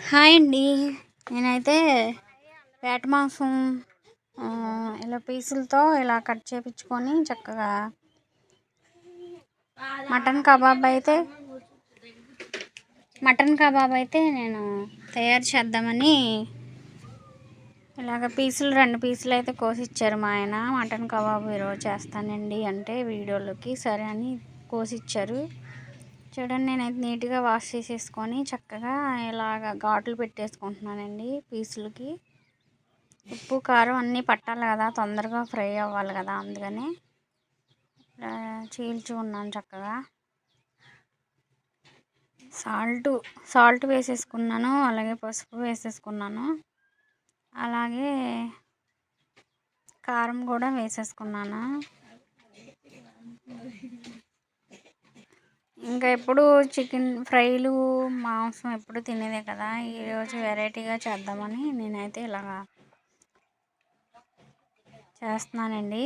Hi అండి. నేనైతే వేట మాంసం ఇలా పీసులతో ఇలా కట్ చేపించుకొని చక్కగా మటన్ కబాబ్ అయితే నేను తయారు చేద్దామని ఇలాగ పీసులు 2 పీసులు అయితే కోసిచ్చారు మా ఆయన. మటన్ కబాబ్ ఈరోజు చేస్తానండి అంటే వీడియోలోకి సరే అని కోసిచ్చారు. చూడండి, నేనైతే నీట్గా వాష్ చేసేసుకొని చక్కగా ఇలాగ ఘాట్లు పెట్టేసుకుంటున్నానండి పీసులకి. ఉప్పు కారం అన్నీ పట్టాలి కదా, తొందరగా ఫ్రై అవ్వాలి కదా, అందుకని చీల్చి ఉన్నాను చక్కగా. సాల్ట్ వేసేసుకున్నాను, అలాగే పసుపు వేసేసుకున్నాను, అలాగే కారం కూడా వేసేసుకున్నాను. ఇంకా ఎప్పుడు చికెన్ ఫ్రైలు మాంసం ఎప్పుడు తినేదే కదా, ఈరోజు వెరైటీగా చేద్దామని నేనైతే ఇలాగా చేస్తున్నానండి.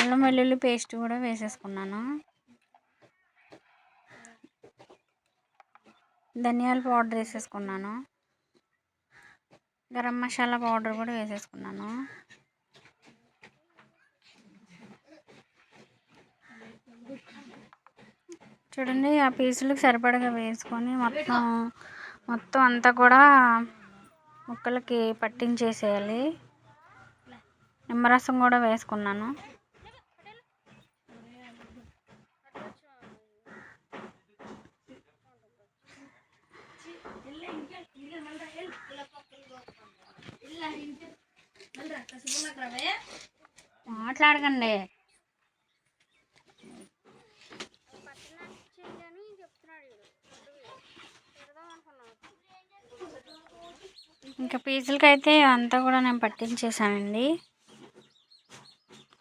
అల్లం వెల్లుల్లి పేస్ట్ కూడా వేసేసుకున్నాను, ధనియాల పౌడర్ వేసేసుకున్నాను, గరం మసాలా పౌడర్ కూడా వేసేసుకున్నాను. చూడండి, ఆ పీసులకు సరిపడగా వేసుకొని మొత్తం అంతా కూడా ముక్కలకి పట్టించేసేయాలి. నిమ్మరసం కూడా వేసుకున్నాను. మాట్లాడకండి. ఇంకా పీసులకైతే అంతా కూడా నేను పట్టించేసానండి.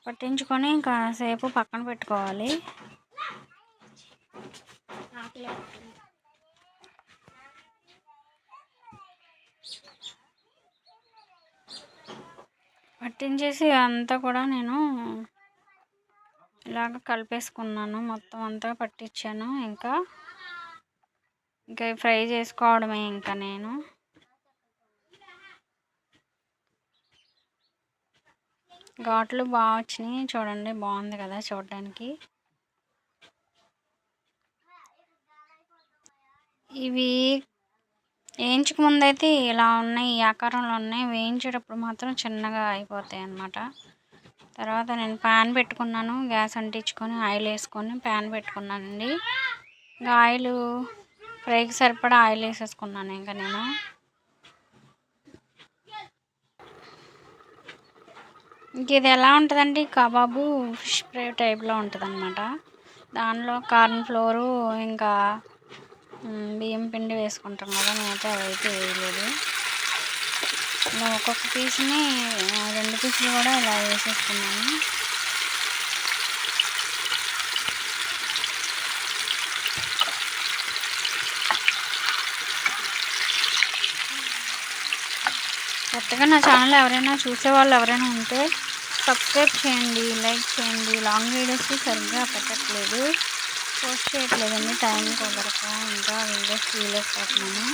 పట్టించుకొని కాసేపు పక్కన పెట్టుకోవాలి. పట్టించేసి అంతా కూడా నేను ఇలాగ కలిపేసుకున్నాను, మొత్తం అంతా పట్టించాను. ఇంకా ఫ్రై చేసుకోవడమే. ఇంకా నేను ఘాట్లు బాగా వచ్చినాయి చూడండి, బాగుంది కదా చూడడానికి. ఇవి వేయించక ముందైతే ఇలా ఉన్నాయి, ఈ ఆకారంలో ఉన్నాయి. వేయించేటప్పుడు మాత్రం చిన్నగా అయిపోతాయి అన్నమాట. తర్వాత నేను ప్యాన్ పెట్టుకున్నాను, గ్యాస్ అంటించుకొని ఆయిల్ వేసుకొని ప్యాన్ పెట్టుకున్నానండి. ఇంకా ఆయిల్ ఫ్రైకి సరిపడా ఆయిల్ వేసేసుకున్నాను. ఇంకా నేను ఇది ఎలా ఉంటుందండి, కబాబు ఫిష్ ఫ్రై టైప్లో ఉంటుంది అన్నమాట. దానిలో కార్న్ ఫ్లోరు ఇంకా బియ్యం పిండి వేసుకుంటాం కదా, నేనైతే అవైతే వేయలేదు. ఇలా ఒక్కొక్క పీస్ని 2 పీసులు కూడా ఇలా వేసేసుకున్నాను. కొత్తగా నా ఛానల్ ఎవరైనా చూసేవాళ్ళు ఎవరైనా ఉంటే సబ్స్క్రైబ్ చేయండి, లైక్ చేయండి. లాంగ్ వీడియోస్ సరిగ్గా పెట్టట్లేదు, పోస్ట్ చేయట్లేదండి టైం కుదరక, ఇంకా వీడియోస్ తీయలేకపోతున్నాను.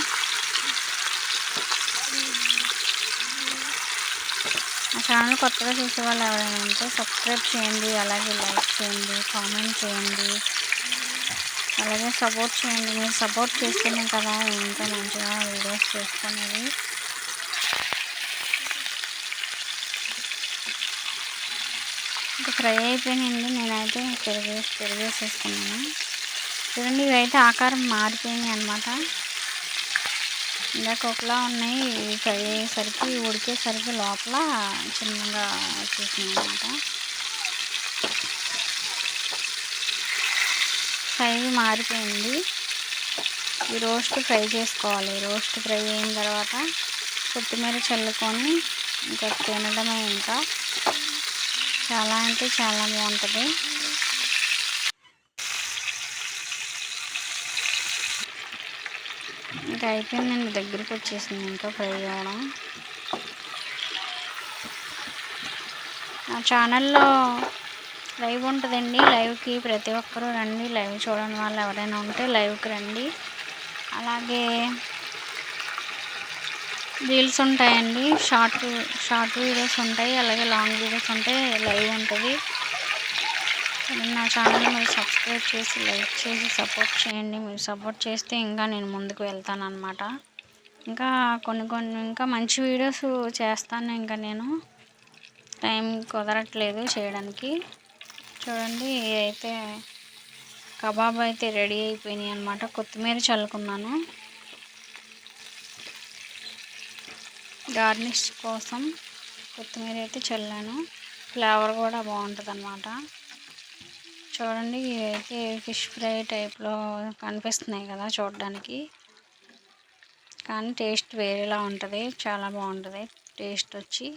నా ఛానల్ కొత్తగా చూసే వాళ్ళు ఎవరైనా ఉంటే సబ్స్క్రైబ్ చేయండి, అలాగే లైక్ చేయండి, కామెంట్ చేయండి, అలాగే సపోర్ట్ చేయండి. మీరు సపోర్ట్ చేస్తేనే కదా ఇంకా మంచిగా వీడియోస్ చేసుకునేది. ఇంకా ఫ్రై అయిపోయినాయండి, నేనైతే పెరిగేసేసుకున్నాను. చూడండి, ఇవైతే ఆకారం మారిపోయినాయి అన్నమాట. ఇందాక ఒకలా ఉన్నాయి, ఫ్రై అయ్యేసరికి ఉడికేసరికి లోపల చిన్నగా వచ్చేసినాయి అన్నమాట. సైజు మారిపోయింది. ఈ రోస్ట్ ఫ్రై చేసుకోవాలి. రోస్ట్ ఫ్రై అయిన తర్వాత కొత్తిమీర చల్లుకొని ఇంకా తినడమే. ఇంకా చాలా అంటే చాలా బాగుంటుంది. ఇంకా అయిపోయిందండి, దగ్గరికి వచ్చేసింది ఇంకా ఫ్రై అవ్వడం. నా ఛానల్లో లైవ్ ఉంటుందండి, లైవ్కి ప్రతి ఒక్కరూ రండి. లైవ్ చూడని వాళ్ళు ఎవరైనా ఉంటే లైవ్కి రండి. అలాగే రీల్స్ ఉంటాయండి, షార్ట్ వీడియోస్ ఉంటాయి, అలాగే లాంగ్ వీడియోస్ ఉంటాయి, లైవ్ ఉంటుంది. నా ఛానల్ని మీరు సబ్స్క్రైబ్ చేసి లైక్ చేసి సపోర్ట్ చేయండి. మీరు సపోర్ట్ చేస్తే ఇంకా నేను ముందుకు వెళ్తాను అన్నమాట. ఇంకా ఇంకా మంచి వీడియోస్ చేస్తాను. ఇంకా నేను టైం కుదరట్లేదు చేయడానికి. చూడండి, అయితే కబాబ్ అయితే రెడీ అయిపోయినాయి అన్నమాట. కొత్తిమీర చల్లుకున్నాను గార్నిష్ కోసం. కొత్తిమీర అయితే చల్లాను, ఫ్లేవర్ కూడా బాగుంటుంది అన్నమాట. చూడండి, అయితే ఫిష్ ఫ్రై టైప్లో కనిపిస్తున్నాయి కదా చూడడానికి, కానీ టేస్ట్ వేరేలా ఉంటుంది, చాలా బాగుంటుంది టేస్ట్ వచ్చి.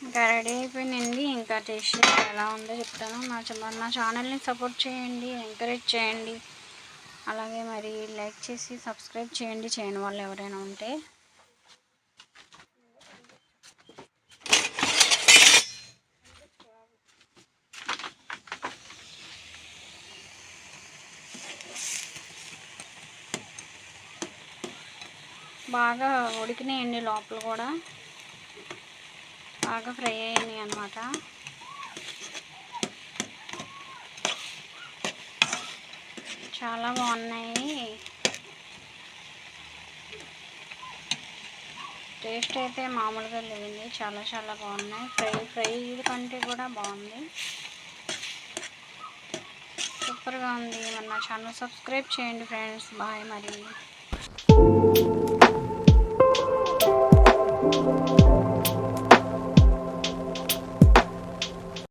ఇంకా రెడీ అయిపోయిందండి. ఇంకా టేస్ట్ ఎలా ఉందో చెప్తాను. నా ఛానల్ని సపోర్ట్ చేయండి, ఎంకరేజ్ చేయండి. అలాగే మరి లైక్ చేసి సబ్స్క్రైబ్ చేయండి చేయని వాళ్ళు ఎవరైనా ఉంటే. బాగా ఉడికినాయండి, లోపల కూడా బాగా ఫ్రై అయ్యాయి అన్నమాట. చాలా బాగున్నాయి. టేస్ట్ అయితే మామూలుగా లేదండి, చాలా చాలా బాగున్నాయి. ఫ్రై కంటే కూడా బాగుంది, సూపర్గా ఉంది. మన ఛానల్ సబ్స్క్రైబ్ చేయండి ఫ్రెండ్స్. బాయ్ మరి.